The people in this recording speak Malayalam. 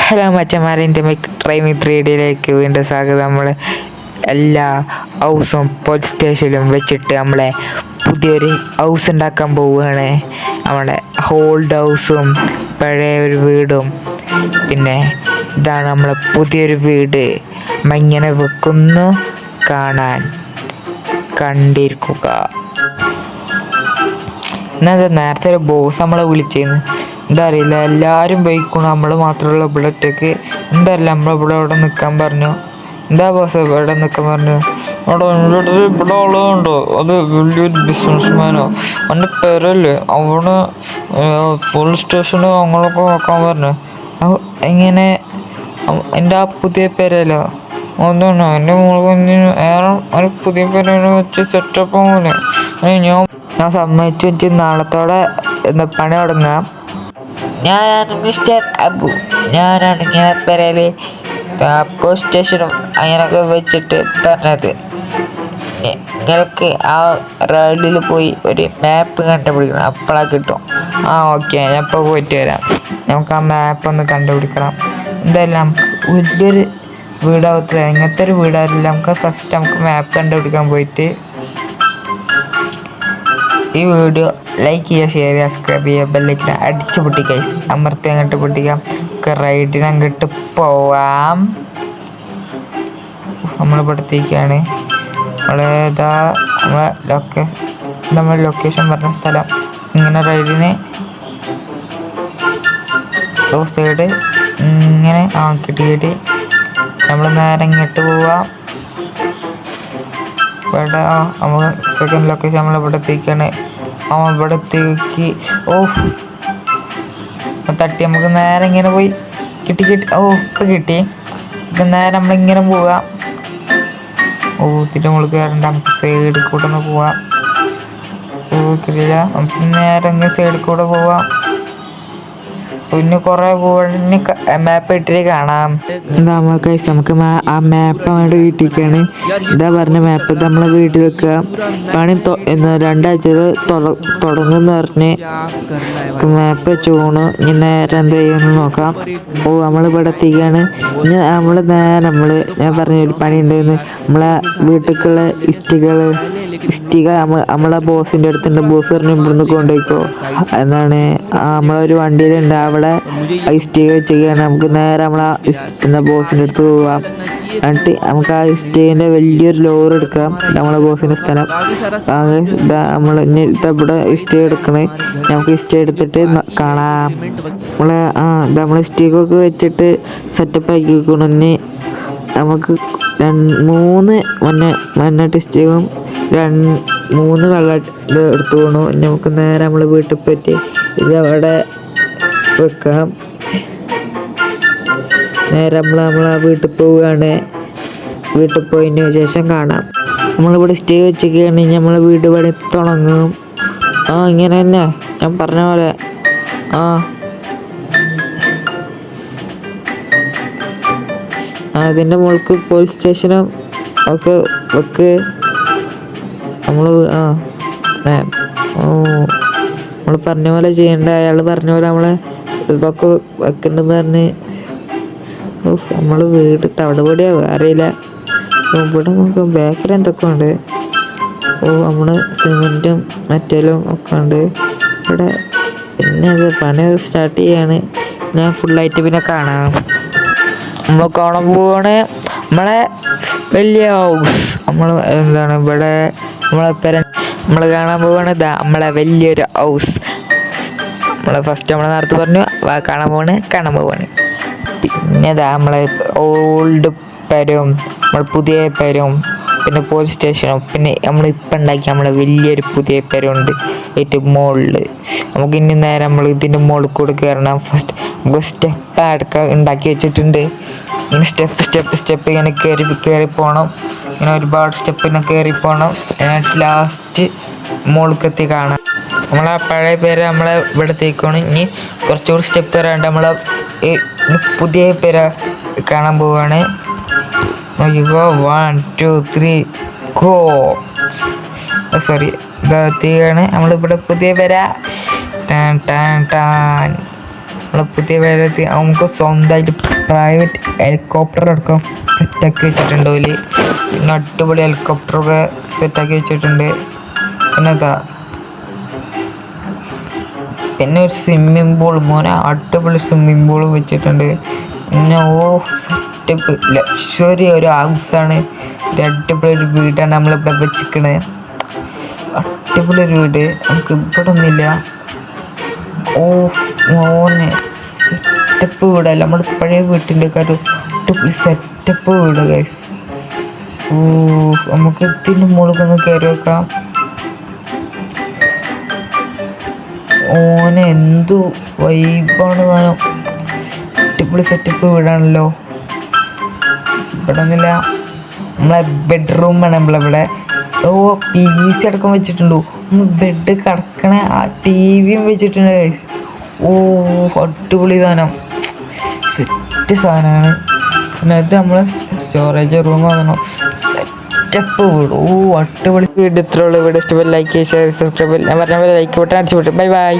ഹലോ മച്ചന്മാരെ, എൻ്റെ ഡ്രൈവിംഗ് 3Dയിലേക്ക് വീണ്ടും സ്വാഗതം. നമ്മൾ എല്ലാ ഹൗസും പോലീസ് സ്റ്റേഷനിലും വെച്ചിട്ട് നമ്മളെ പുതിയൊരു ഹൗസ് ഉണ്ടാക്കാൻ പോവുകയാണ്. നമ്മളെ ഓൾഡ് ഹൗസും പഴയ ഒരു വീടും, പിന്നെ ഇതാണ് നമ്മളെ പുതിയൊരു വീട്. ഇങ്ങനെ വെക്കുന്നു, കാണാൻ കണ്ടിരിക്കുക. എന്നാ നേരത്തെ ഒരു ബോസ് നമ്മളെ വിളിച്ചിരുന്നു. എന്താ അറിയില്ല, എല്ലാവരും പോയിക്കണം, നമ്മൾ മാത്രമുള്ള ഇവിടെ ഒറ്റയ്ക്ക്. എന്താ അറിയില്ല, ഇവിടെ നിൽക്കാൻ പറഞ്ഞു. എന്താ ബോസ് ഇവിടെ നിൽക്കാൻ പറഞ്ഞു? അവിടെ ഇവിടെ ആളുണ്ടോ? അത് വലിയൊരു ബിസിനസ്മാനോ, അവൻ്റെ പേരല്ലേ, അവിടെ പോലീസ് സ്റ്റേഷന് അങ്ങനെയൊക്കെ നോക്കാൻ പറഞ്ഞു. എങ്ങനെ എൻ്റെ ആ പുതിയ പേരല്ലോ അതാണ് എൻ്റെ മോൾക്ക് ഒരു പുതിയ പേരാണ് വെച്ച് സെറ്റപ്പ് പോലെ. ഞാൻ സമ്മതിച്ചു വെച്ച് നാളത്തോടെ പണി തുടങ്ങാം. ഞാനാണ് മിസ്റ്റർ അബു. ഞാനാണ് ഇങ്ങനെ പേരേല് പോലീസ് സ്റ്റേഷനും അങ്ങനെയൊക്കെ വെച്ചിട്ട് പറഞ്ഞത്. നിങ്ങൾക്ക് ആ റോഡിൽ പോയി ഒരു മാപ്പ് കണ്ടുപിടിക്കണം, അപ്പോഴാണ് കിട്ടും. ഓക്കെ, ഞാൻ ഇപ്പോൾ പോയിട്ട് വരാം. നമുക്ക് ആ മാപ്പ് ഒന്ന് കണ്ടുപിടിക്കണം. എന്തായാലും നമുക്ക് വലിയൊരു വീടാവത്തില്ല, ഇങ്ങനത്തെ ഒരു വീടാവില്ല. നമുക്ക് മാപ്പ് കണ്ടുപിടിക്കാൻ പോയിട്ട് ഈ വീഡിയോ ലൈക്ക് ചെയ്യുക, ഷെയർ ചെയ്യുക, സബ്സ്ക്രൈബ് ചെയ്യുക, ബെല്ലൈക്കൻ അടിച്ചു പൊട്ടിക്കുക. അമർത്തി അങ്ങോട്ട് പൊട്ടിക്കാം. റൈഡിന് അങ്ങോട്ട് പോവാം. നമ്മളിവിടത്തേക്കാണ്. നമ്മളെ ലൊക്കേഷൻ പറഞ്ഞ സ്ഥലം. ഇങ്ങനെ റൈഡിന് സൈഡ് ഇങ്ങനെ കിട്ടി നമ്മൾ നേരെ ഇങ്ങോട്ട് പോവാം. ഇവിടെ നമുക്ക് സെക്കൻഡ് ലൊക്കേഷൻ നമ്മളിവിടത്തേക്കാണ്. ഇവിടത്തേക്ക് തട്ടി നമുക്ക് നേരെ ഇങ്ങനെ പോയി കിട്ടി. ഇപ്പം കിട്ടി. ഇപ്പം നേരെ നമ്മളിങ്ങനെ പോവാം. ഇതിൻ്റെ മുകളിൽ കയറണ്ട, നമുക്ക് സൈഡിൽ കൂടെ ഒന്ന് പോവാം. കിട്ടില്ല, നമുക്ക് നേരെ ഇങ്ങനെ സൈഡിൽ കൂടെ പോവാം. പിന്നെ കുറേ പോവാൻ മാപ്പ് ഇട്ടിട്ട് കാണാം. എന്താ നമുക്ക് ആ മാപ്പ് അങ്ങോട്ട് കിട്ടിക്കാണ്. ഇതാ പറഞ്ഞ മാപ്പ് നമ്മളെ വീട്ടിൽ വെക്കുക. പണി 2 ആഴ്ച തുടങ്ങുമെന്ന് പറഞ്ഞ് മാപ്പ് വെച്ചോണ്. ഇനി നേരെ എന്ത് ചെയ്യുമെന്ന് നോക്കാം. നമ്മളിവിടെ എത്തിക്കുകയാണ്. ഇനി ഞാൻ പറഞ്ഞ ഒരു പണി ഉണ്ടായിരുന്നു. നമ്മളെ വീട്ടിലേക്കുള്ള ഇഷ്ടിക നമ്മളെ ബോസിൻ്റെ അടുത്തുണ്ട്. ബോസ് പറഞ്ഞ് ഇവിടുന്ന് കൊണ്ടുപോയിക്കോ എന്നാണ്. നമ്മളൊരു വണ്ടിയിലുണ്ട്, അവിടെ ഇഷ്ടിക വെച്ചിരിക്കുകയാണ്. നമുക്ക് നേരെ നമ്മളെ ബോസിൻ്റെ അടുത്ത് പോവാം. എന്നിട്ട് നമുക്ക് ആ ഇഷ്ടികൻ്റെ വലിയൊരു ലോറി എടുക്കാം. നമ്മളെ ബോസിൻ്റെ സ്ഥലം നമ്മൾ ഇവിടെ ഇഷ്ടിക എടുക്കണേ. നമുക്ക് ഇഷ്ടിക എടുത്തിട്ട് കാണാം. നമ്മൾ ഇഷ്ടികയൊക്കെ വെച്ചിട്ട് സെറ്റപ്പ് ആക്കി വെക്കണമെന്ന്. നമുക്ക് 3 മണ്ണിട്ട് ഇഷ്ടികയും 3 വെള്ളം എടുത്തു പോകണു. നമുക്ക് നേരെ നമ്മൾ വീട്ടിൽ പറ്റി ഇതവിടെ വെക്കാം. നേരെ നമ്മളെ വീട്ടിൽ പോവുകയാണ്. വീട്ടിൽ പോയതിന് ശേഷം കാണാം. നമ്മളിവിടെ സ്റ്റേ വെച്ചൊക്കെയാണെങ്കിൽ നമ്മളെ വീട് പണി തുടങ്ങും. ഇങ്ങനെ തന്നെ ഞാൻ പറഞ്ഞ പോലെ. അതിൻ്റെ മുകൾക്ക് പോലീസ് സ്റ്റേഷനും ഒക്കെ വെക്ക്. നമ്മൾ പറഞ്ഞ പോലെ ചെയ്യണ്ട. അയാൾ പറഞ്ഞ പോലെ നമ്മളെ ഇതൊക്കെ വെക്കണ്ടെന്ന് പറഞ്ഞ് നമ്മൾ വീട് തവിടുപൊടിയാവും അറിയില്ല. ഇവിടെ നമുക്ക് ബേക്കറി എന്തൊക്കെ ഉണ്ട്. നമ്മൾ സിമെൻറ്റും മെറ്റലും ഒക്കെ ഉണ്ട് ഇവിടെ. പിന്നെ അത് പണി സ്റ്റാർട്ട് ചെയ്യാണ്. ഞാൻ ഫുള്ളായിട്ട് പിന്നെ കാണാം. നമ്മൾ കാണാൻ പോവാണ് നമ്മളെ വലിയ ഹൗസ്. എന്താണ് ഇവിടെ നമ്മൾ കാണാൻ പോവാണ്. നമ്മളെ വലിയൊരു ഹൗസ്. ഫസ്റ്റ് നമ്മൾ നേരത്തെ പറഞ്ഞു കാണാൻ പോവാണ്. പിന്നെ നമ്മളെ ഓൾഡ് പേരും പുതിയ പേരും പിന്നെ പോലീസ് സ്റ്റേഷനും പിന്നെ നമ്മളിപ്പം ഉണ്ടാക്കി നമ്മളെ വലിയൊരു പുതിയ പേരുണ്ട് ഏറ്റവും മുകളിൽ. നമുക്ക് ഇനി നേരെ നമ്മൾ ഇതിൻ്റെ മുകളിൽ കൂടെ കയറണം. ഫസ്റ്റ് നമുക്ക് സ്റ്റെപ്പ് ഉണ്ടാക്കി വെച്ചിട്ടുണ്ട്. ഇങ്ങനെ സ്റ്റെപ്പ് ഇങ്ങനെ കയറി പോകണം. ഇങ്ങനെ ഒരുപാട് സ്റ്റെപ്പ് ഇങ്ങനെ കയറി പോകണം. ലാസ്റ്റ് മുകളിലെത്തി കാണാം. നമ്മളെ പഴയ പേര് നമ്മളെ ഇവിടത്തേക്കാണ്. ഇനി കുറച്ചുകൂടി സ്റ്റെപ്പ് കയറാണ്ട് നമ്മളെ പുതിയ പേര് കാണാൻ പോവാണ്. 1 2 3 ഗോ. സോറി, ഇതാണ് നമ്മളിവിടെ പുതിയ പേര. നമ്മളെ പുതിയ പേരത്തി നമുക്ക് സ്വന്തമായിട്ട് പ്രൈവറ്റ് ഹെലികോപ്റ്റർ അടക്കം സെറ്റാക്കി വെച്ചിട്ടുണ്ട് ഓല്. പിന്നെ അടിപൊളി ഹെലികോപ്റ്ററൊക്കെ സെറ്റാക്കി വെച്ചിട്ടുണ്ട്. പിന്നെ ഒരു സ്വിമ്മിംഗ് പൂൾ, മോനെ അടിപൊളി സ്വിമ്മിംഗ് പൂൾ വെച്ചിട്ടുണ്ട്. പിന്നെ സെറ്റപ്പ് ലക്ഷറി ഒരു ഹൗസാണ്. ഒരു അടിപൊളി ഒരു വീടാണ് നമ്മളിവിടെ വെച്ചിരിക്കണത്. അടിപൊളി ഒരു വീട്, നമുക്ക് ഇവിടെ ഒന്നുമില്ല. മോനെ സെറ്റപ്പ് വീടല്ല, നമ്മുടെ പഴയ വീട്ടിൻ്റെ ഒക്കെ ഒരു അടിപൊളി സെറ്റപ്പ് വീട് ഗൈസ്. നമുക്ക് ഇതിൻ്റെ മുകളിലൊന്ന് കയറി വെക്കാം. ഓനെ എന്തു വൈബാണ് താനും. അടിപൊളി സെറ്റപ്പ് വീടാണല്ലോ. ഇവിടെ ഒന്നുമില്ല, നമ്മളെ ബെഡ്റൂമാണ് നമ്മളിവിടെ. PC അടക്കം വെച്ചിട്ടുണ്ടോ, ബെഡ് കിടക്കണ ആ TV വെച്ചിട്ടുണ്ട് ഗൈസ്. അടിപൊളി സാധനം, സെറ്റ് സാധനമാണ്. പിന്നെ ഇത് നമ്മളെ സ്റ്റോറേജ് റൂം ആണോ, സെറ്റപ്പ് വീട്. അടിപൊളി വീട്. ഇത്രയുള്ളൂ. വീട് ഇഷ്ടപ്പെട്ട് ലൈക്ക് ചെയ്യുക, ഷെയർ, സബ്സ്ക്രൈബ്. ഞാൻ പറഞ്ഞ പോലെ ലൈക്ക് ബട്ടൺ അടിച്ചു വിട്ടു. Bye bye.